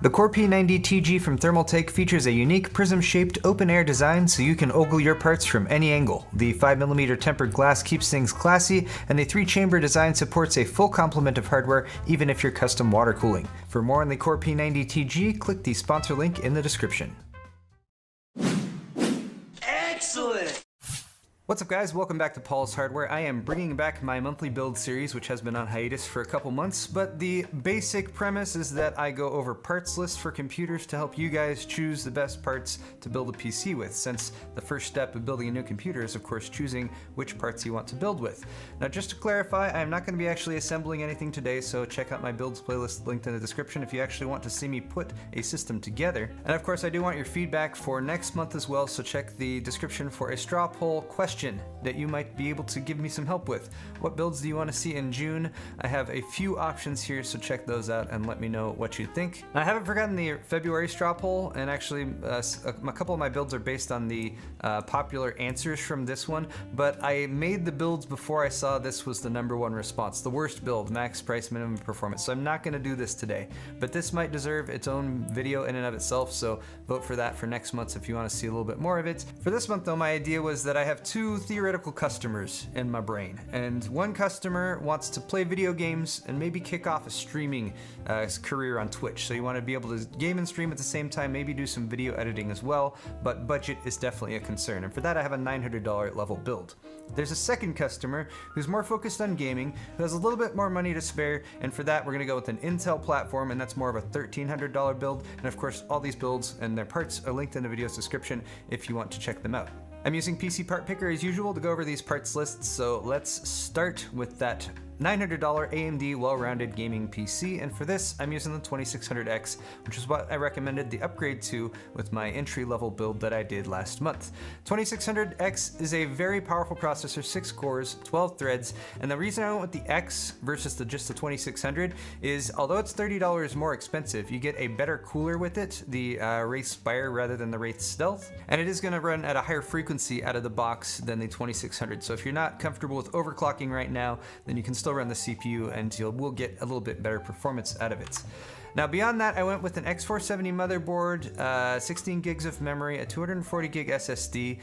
The Core P90TG from Thermaltake features a unique prism-shaped open-air design so you can ogle your parts from any angle. The 5mm tempered glass keeps things classy, and the 3-chamber design supports a full complement of hardware even if you're custom water cooling. For more on the Core P90TG, click the sponsor link in the description. Excellent! What's up guys, welcome back to Paul's Hardware. I am bringing back my monthly build series, which has been on hiatus for a couple months, but the basic premise is that I go over parts lists for computers to help you guys choose the best parts to build a PC with, since the first step of building a new computer is of course choosing which parts you want to build with. Now just to clarify, I am not going to be actually assembling anything today, so check out my builds playlist linked in the description if you actually want to see me put a system together. And of course I do want your feedback for next month as well, so check the description for a straw poll question that you might be able to give me some help with. What builds do you want to see in June? I have a few options here, so check those out and let me know what you think. Now, I haven't forgotten the February straw poll, and actually a couple of my builds are based on the popular answers from this one, but I made the builds before I saw this was the #1 response, the worst build, max price, minimum performance, so I'm not going to do this today, but this might deserve its own video in and of itself, so vote for that for next month if you want to see a little bit more of it. For this month though, my idea was that I have two theoretical customers in my brain, and one customer wants to play video games and maybe kick off a streaming career on Twitch, so you want to be able to game and stream at the same time, maybe do some video editing as well, but budget is definitely a concern, and for that I have a $900 level build. There's a second customer who's more focused on gaming, who has a little bit more money to spare, and for that we're going to go with an Intel platform, and that's more of a $1,300 build, and of course all these builds and their parts are linked in the video's description if you want to check them out. I'm using PC Part Picker as usual to go over these parts lists, so let's start with that $900 AMD well-rounded gaming PC, and for this I'm using the 2600X, which is what I recommended the upgrade to with my entry-level build that I did last month. 2600X is a very powerful processor, 6 cores, 12 threads, and the reason I went with the X versus just the 2600 is although it's $30 more expensive, you get a better cooler with it, the Wraith Spire rather than the Wraith Stealth, and it is going to run at a higher frequency out of the box than the 2600, so if you're not comfortable with overclocking right now, then you can still run the CPU and you will get a little bit better performance out of it. Now beyond that, I went with an X470 motherboard, 16 gigs of memory, a 240 gig SSD,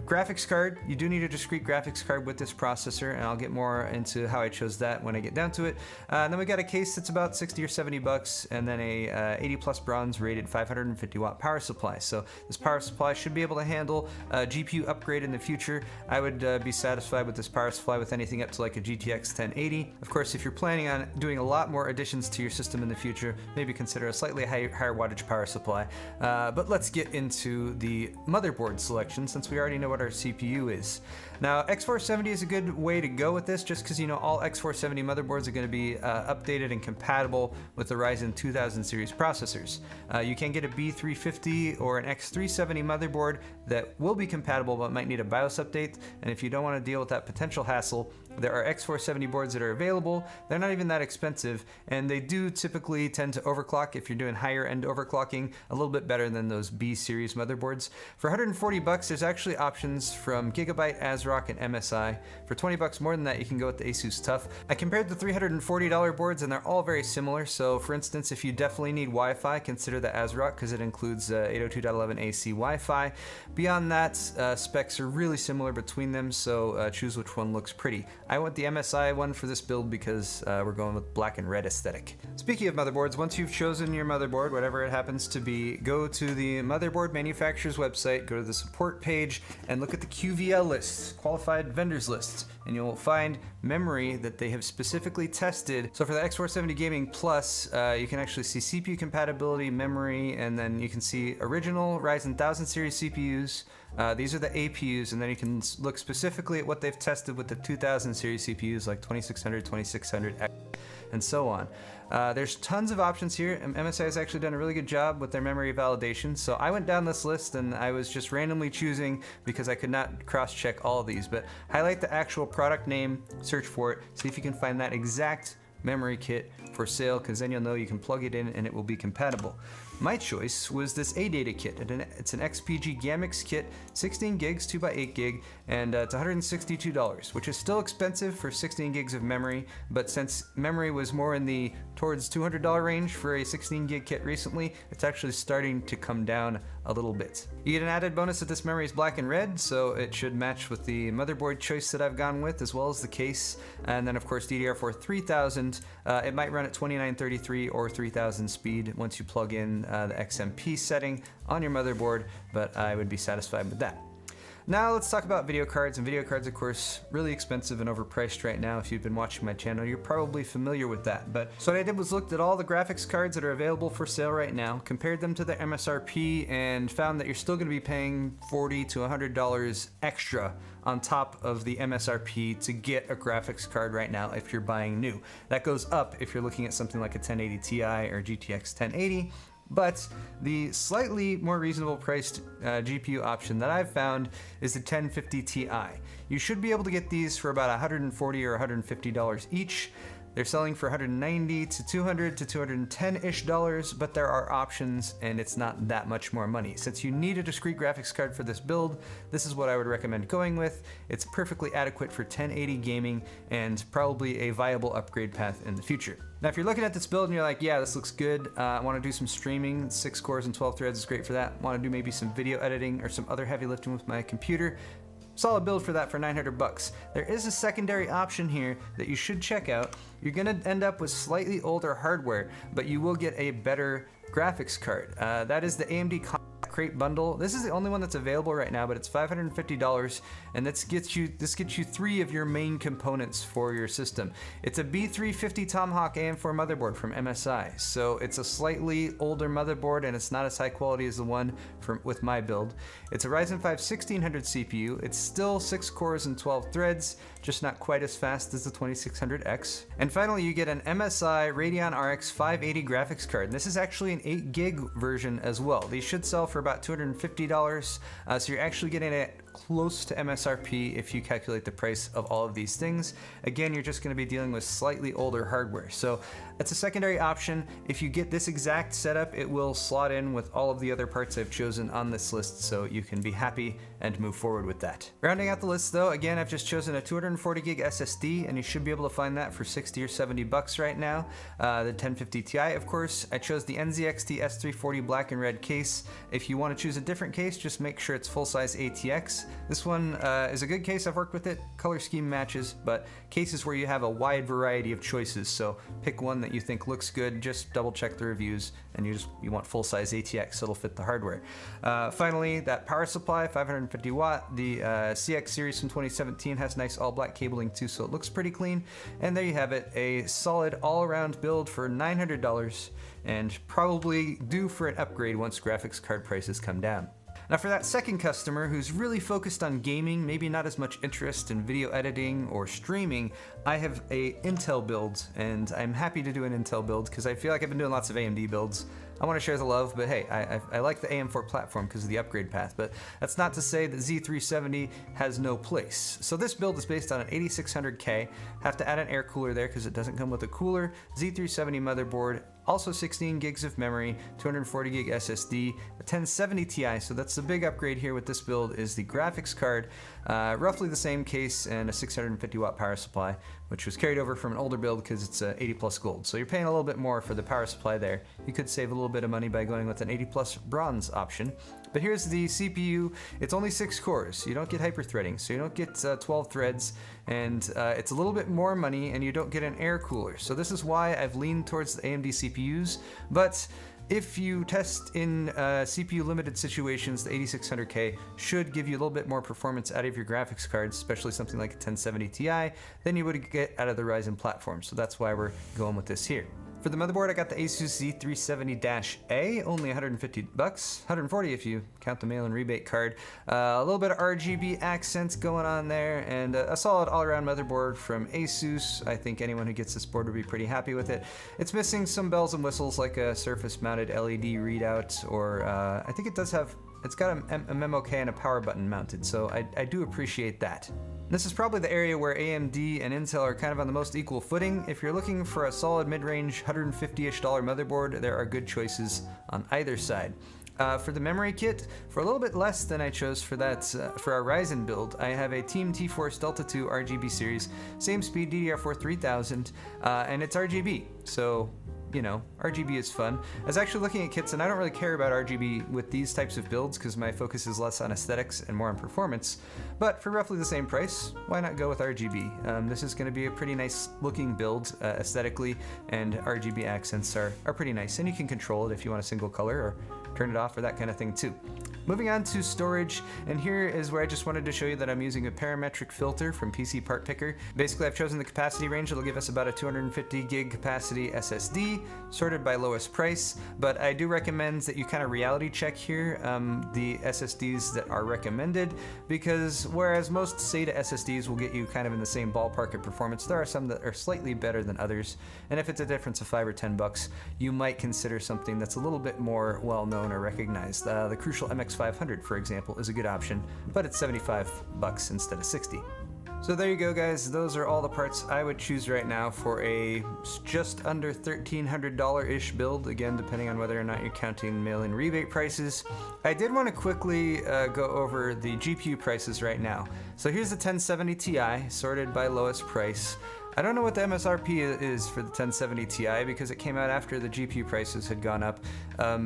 graphics card. You do need a discrete graphics card with this processor, and I'll get more into how I chose that when I get down to it. And then we got a case that's about 60 or 70 bucks, and then a 80 plus bronze rated 550 watt power supply. So this power supply should be able to handle a GPU upgrade in the future. I would be satisfied with this power supply with anything up to like a GTX 1080. Of course, if you're planning on doing a lot more additions to your system in the future, maybe consider a slightly higher wattage power supply. But let's get into the motherboard selection since we already know what our CPU is. Now X470 is a good way to go with this just because you know all X470 motherboards are going to be updated and compatible with the Ryzen 2000 series processors. You can get a B350 or an X370 motherboard that will be compatible but might need a BIOS update, and if you don't want to deal with that potential hassle, there are X470 boards that are available. They're not even that expensive, and they do typically tend to overclock if you're doing higher end overclocking a little bit better than those B series motherboards. For 140 bucks, there's actually options from Gigabyte, ASRock, and MSI. For 20 bucks more than that, you can go with the Asus TUF. I compared the $340 boards, and they're all very similar. So for instance, if you definitely need Wi-Fi, consider the ASRock because it includes 802.11ac Wi-Fi. Beyond that, specs are really similar between them, so choose which one looks pretty. I went the MSI one for this build because we're going with black and red aesthetic. Speaking of motherboards, once you've chosen your motherboard, whatever it happens to be, go to the motherboard manufacturer's website, go to the support page, and look at the QVL lists, qualified vendors lists, and you'll find memory that they have specifically tested. So for the X470 Gaming Plus, you can actually see CPU compatibility, memory, and then you can see original Ryzen 1000 series CPUs. These are the APUs, and then you can look specifically at what they've tested with the 2000 series CPUs like 2600, 2600X, and so on. There's tons of options here, and MSI has actually done a really good job with their memory validation, so I went down this list and I was just randomly choosing because I could not cross-check all of these, but highlight the actual product name, search for it, see if you can find that exact memory kit for sale, because then you'll know you can plug it in and it will be compatible. My choice was this ADATA kit. It's an XPG Gamix kit, 16 gigs, 2x8 gig, and it's $162, which is still expensive for 16 gigs of memory, but since memory was more in the towards $200 range for a 16 gig kit recently, it's actually starting to come down a little bit. You get an added bonus that this memory is black and red, so it should match with the motherboard choice that I've gone with, as well as the case. And then of course DDR4 3000, it might run at 2933 or 3000 speed once you plug in the XMP setting on your motherboard, but I would be satisfied with that. Now let's talk about video cards, and video cards, of course, really expensive and overpriced right now. If you've been watching my channel, you're probably familiar with that. But so what I did was looked at all the graphics cards that are available for sale right now, compared them to the MSRP, and found that you're still going to be paying $40 to $100 extra on top of the MSRP to get a graphics card right now if you're buying new. That goes up if you're looking at something like a 1080 Ti or GTX 1080. But the slightly more reasonable priced GPU option that I've found is the 1050 Ti. You should be able to get these for about $140 or $150 each. They're selling for $190 to $200 to $210-ish, but there are options and it's not that much more money. Since you need a discrete graphics card for this build, this is what I would recommend going with. It's perfectly adequate for 1080 gaming and probably a viable upgrade path in the future. Now, if you're looking at this build and you're like, yeah, this looks good, I want to do some streaming, 6 cores and 12 threads is great for that. Want to do maybe some video editing or some other heavy lifting with my computer, solid build for that for $900. There is a secondary option here that you should check out. You're gonna end up with slightly older hardware, but you will get a better graphics card. That is the AMD Crate bundle. This is the only one that's available right now, but it's $550, and this gets you 3 of your main components for your system. It's a B350 Tomahawk AM4 motherboard from MSI, so it's a slightly older motherboard and it's not as high quality as the one with my build. It's a Ryzen 5 1600 CPU. It's still 6 cores and 12 threads, just not quite as fast as the 2600X. And finally, you get an MSI Radeon RX 580 graphics card. This is actually an 8 gig version as well. These should sell for about $250, so you're actually getting it close to MSRP if you calculate the price of all of these things. Again, you're just going to be dealing with slightly older hardware, so that's a secondary option. If you get this exact setup, it will slot in with all of the other parts I've chosen on this list, so you can be happy and move forward with that. Rounding out the list though, again, I've just chosen a 240 gig SSD, and you should be able to find that for $60 or $70 right now. The 1050 Ti, of course. I chose the NZXT S340 black and red case. If you want to choose a different case, just make sure it's full-size ATX. This one is a good case. I've worked with it. Color scheme matches, but cases where you have a wide variety of choices, so pick one that you think looks good. Just double check the reviews, and you want full-size ATX, so it'll fit the hardware. Finally, that power supply, 550 watt. The CX series from 2017 has nice all-black cabling too, so it looks pretty clean. And there you have it, a solid all-around build for $900, and probably due for an upgrade once graphics card prices come down. Now for that second customer who's really focused on gaming, maybe not as much interest in video editing or streaming, I have a Intel build, and I'm happy to do an Intel build because I feel like I've been doing lots of AMD builds. I want to share the love, but hey, I like the AM4 platform because of the upgrade path, but that's not to say that Z370 has no place. So this build is based on an 8600K, have to add an air cooler there because it doesn't come with a cooler, Z370 motherboard, also 16 gigs of memory, 240 gig SSD, a 1070 Ti, so that's the big upgrade here with this build is the graphics card, roughly the same case, and a 650 watt power supply, which was carried over from an older build because it's 80 plus gold. So you're paying a little bit more for the power supply there. You could save a little bit of money by going with an 80 plus bronze option. But here's the CPU. It's only 6 cores. You don't get hyper-threading, so you don't get 12 threads, and it's a little bit more money, and you don't get an air cooler. So this is why I've leaned towards the AMD CPUs, but if you test in CPU limited situations, the 8600K should give you a little bit more performance out of your graphics cards, especially something like a 1070 Ti, than you would get out of the Ryzen platform. So that's why we're going with this here. For the motherboard, I got the Asus Z370-A, only $150, $140 if you count the mail-in rebate card. A little bit of RGB accents going on there, and a solid all-around motherboard from Asus. I think anyone who gets this board would be pretty happy with it. It's missing some bells and whistles like a surface-mounted LED readout, or I think it does have it's got a MMOK and a power button mounted, so I do appreciate that. This is probably the area where AMD and Intel are kind of on the most equal footing. If you're looking for a solid mid-range $150-ish motherboard, there are good choices on either side. For the memory kit, for a little bit less than I chose for that for our Ryzen build, I have a Team T-Force Delta 2 RGB series, same speed DDR4 3000, and it's RGB, so you know, RGB is fun. I was actually looking at kits, and I don't really care about RGB with these types of builds because my focus is less on aesthetics and more on performance. But for roughly the same price, why not go with RGB? This is going to be a pretty nice looking build aesthetically, and RGB accents are pretty nice. And you can control it if you want a single color or turn it off or that kind of thing too. Moving on to storage, and here is where I just wanted to show you that I'm using a parametric filter from PC Part Picker. Basically, I've chosen the capacity range that'll give us about a 250 gig capacity SSD, sorted by lowest price, but I do recommend that you kind of reality check here the SSDs that are recommended, because whereas most SATA SSDs will get you kind of in the same ballpark of performance, there are some that are slightly better than others, and if it's a difference of $5 or $10, you might consider something that's a little bit more well-known or recognized. The Crucial MX500, for example, is a good option, but it's $75 instead of $60. So there you go, guys. Those are all the parts I would choose right now for a just under $1,300-ish build, again, depending on whether or not you're counting mail-in rebate prices. I did want to quickly go over the GPU prices right now. So here's the 1070 Ti, sorted by lowest price. I don't know what the MSRP is for the 1070 Ti because it came out after the GPU prices had gone up,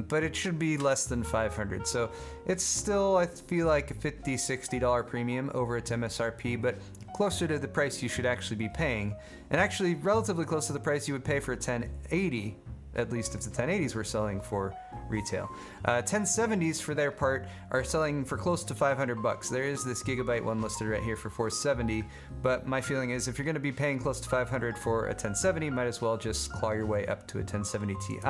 but it should be less than $500. So it's still, I feel like, a $50, $60 premium over its MSRP, but closer to the price you should actually be paying, and actually relatively close to the price you would pay for a 1080, at least if the 1080s were selling for retail. 1070s, for their part, are selling for close to $500. There is this Gigabyte one listed right here for $470, but my feeling is if you're going to be paying close to $500 for a 1070, might as well just claw your way up to a 1070 Ti.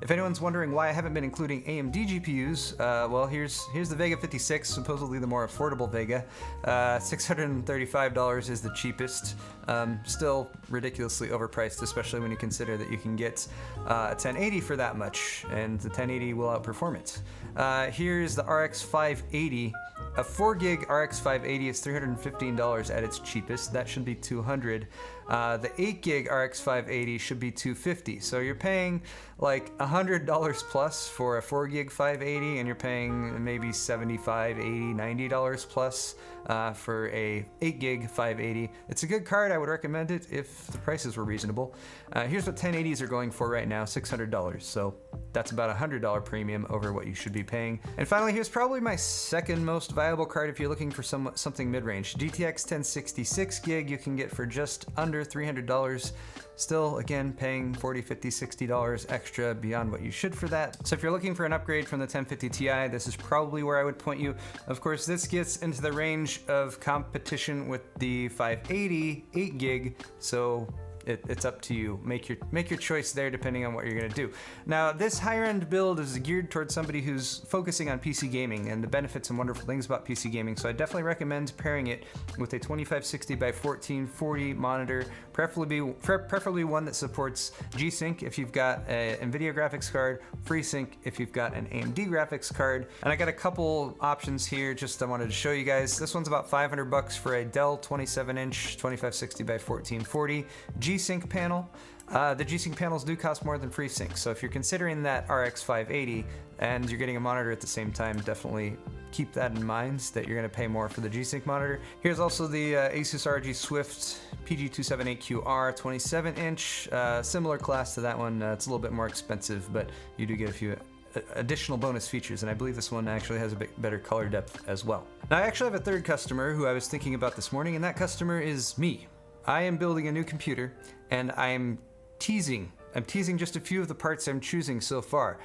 If anyone's wondering why I haven't been including AMD GPUs, well, here's the Vega 56, supposedly the more affordable Vega. $635 is the cheapest. Still ridiculously overpriced, especially when you consider that you can get a 1080 for that much, and the 1080 will outperform it. Here's the RX 580. A 4 gig RX 580 is $315 at its cheapest. That should be $200. The 8 gig RX 580 should be $250. So you're paying like $100 plus for a 4 gig 580, and you're paying maybe $75, $80, $90 plus for a 8 gig 580. It's a good card. I would recommend it if the prices were reasonable. Here's what 1080s are going for right now, $600. So that's about a $100 premium over what you should be paying. And finally, here's probably my second most viable card if you're looking for something mid-range. GTX 1066 gig you can get for just under $300. Still, again, paying $40, $50, $60 extra beyond what you should for that. So if you're looking for an upgrade from the 1050 Ti, this is probably where I would point you. Of course, this gets into the range of competition with the 580 8 gig, so it's up to you. Make your choice there depending on what you're gonna do. Now, this higher end build is geared towards somebody who's focusing on PC gaming and the benefits and wonderful things about PC gaming, so I definitely recommend pairing it with a 2560 by 1440 monitor, preferably one that supports G-Sync if you've got an NVIDIA graphics card, FreeSync if you've got an AMD graphics card. And I got a couple options here just I wanted to show you guys. This one's about $500 for a Dell 27-inch 2560 by 1440 G-Sync panel. The G-Sync panels do cost more than FreeSync, so if you're considering that RX 580 and you're getting a monitor at the same time, definitely keep that in mind, that you're going to pay more for the G-Sync monitor. Here's also the Asus ROG Swift PG278QR 27-inch, similar class to that one. It's a little bit more expensive, but you do get a few additional bonus features, and I believe this one actually has a bit better color depth as well. Now, I actually have a third customer who I was thinking about this morning, and that customer is me. I am building a new computer, and I'm teasing just a few of the parts I'm choosing so far.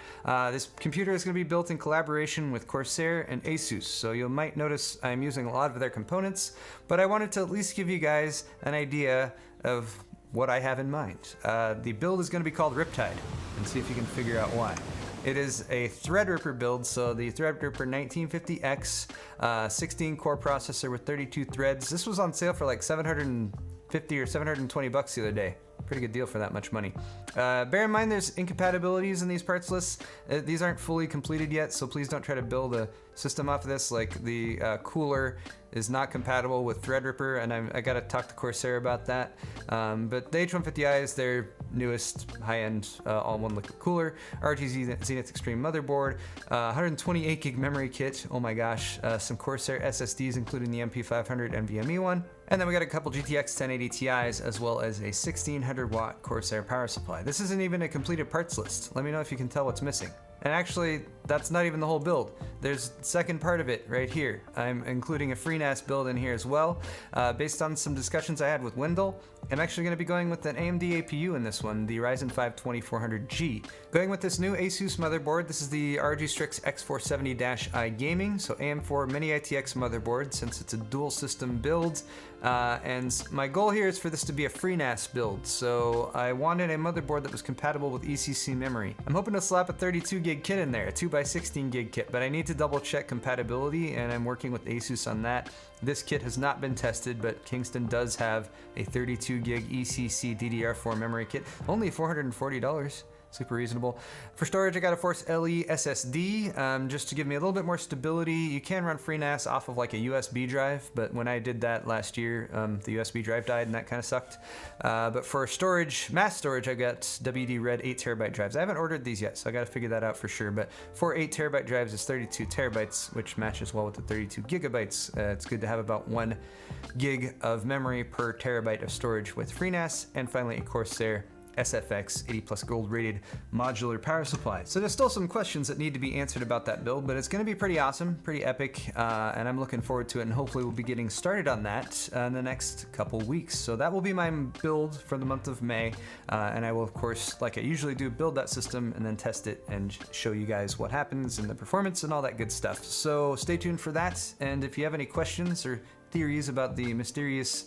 This computer is going to be built in collaboration with Corsair and Asus, so you might notice I'm using a lot of their components, but I wanted to at least give you guys an idea of what I have in mind. The build is going to be called Riptide, and see if you can figure out why. It is a Threadripper build, so the Threadripper 1950X, 16 core processor with 32 threads. This was on sale for like $750 750 or 720 bucks the other day. Pretty good deal for that much money. Bear in mind there's incompatibilities in these parts lists. These aren't fully completed yet, so please don't try to build a system off of this. Like the cooler is not compatible with Threadripper, and I gotta talk to Corsair about that. But the H150i is their newest high-end all-in-one liquid cooler. RG Zenith Extreme motherboard, 128 gig memory kit. Oh my gosh, some Corsair SSDs, including the MP500 NVMe one. And then we got a couple GTX 1080 Ti's, as well as a 1600 watt Corsair power supply. This isn't even a completed parts list. Let me know if you can tell what's missing. And actually, that's not even the whole build. There's the second part of it right here. I'm including a FreeNAS build in here as well. Based on some discussions I had with Wendell, I'm actually going to be going with an AMD APU in this one, the Ryzen 5 2400G. Going with this new Asus motherboard, this is the RG Strix X470-i Gaming, so AM4 Mini ITX motherboard, since it's a dual system build. And my goal here is for this to be a FreeNAS build, so I wanted a motherboard that was compatible with ECC memory. I'm hoping to slap a 32 gig kit in there, a 2x16 gig kit, but I need to double check compatibility, and I'm working with Asus on that. This kit has not been tested, but Kingston does have a 32 gig ECC DDR4 memory kit, only $440. Super reasonable. For storage, I got a Force LE SSD, just to give me a little bit more stability. You can run FreeNAS off of like a USB drive, but when I did that last year, the USB drive died and that kind of sucked. But for storage, mass storage, I got WD Red 8 terabyte drives. I haven't ordered these yet, so I got to figure that out for sure. But for 8 terabyte drives is 32 terabytes, which matches well with the 32 gigabytes. It's good to have about 1 gig of memory per terabyte of storage with FreeNAS. And finally, a Corsair SFX 80 plus gold rated modular power supply. So there's still some questions that need to be answered about that build, but it's going to be pretty awesome, pretty epic, and I'm looking forward to it, and hopefully we'll be getting started on that in the next couple weeks. So that will be my build for the month of May, and I will, of course, like I usually do, build that system and then test it and show you guys what happens and the performance and all that good stuff. So stay tuned for that, and if you have any questions or theories about the mysterious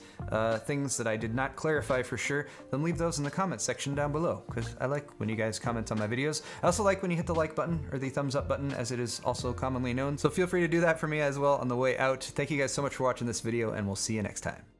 things that I did not clarify for sure, then leave those in the comment section down below, because I like when you guys comment on my videos. I also like when you hit the like button, or the thumbs up button as it is also commonly known, so feel free to do that for me as well on the way out. Thank you guys so much for watching this video, and we'll see you next time.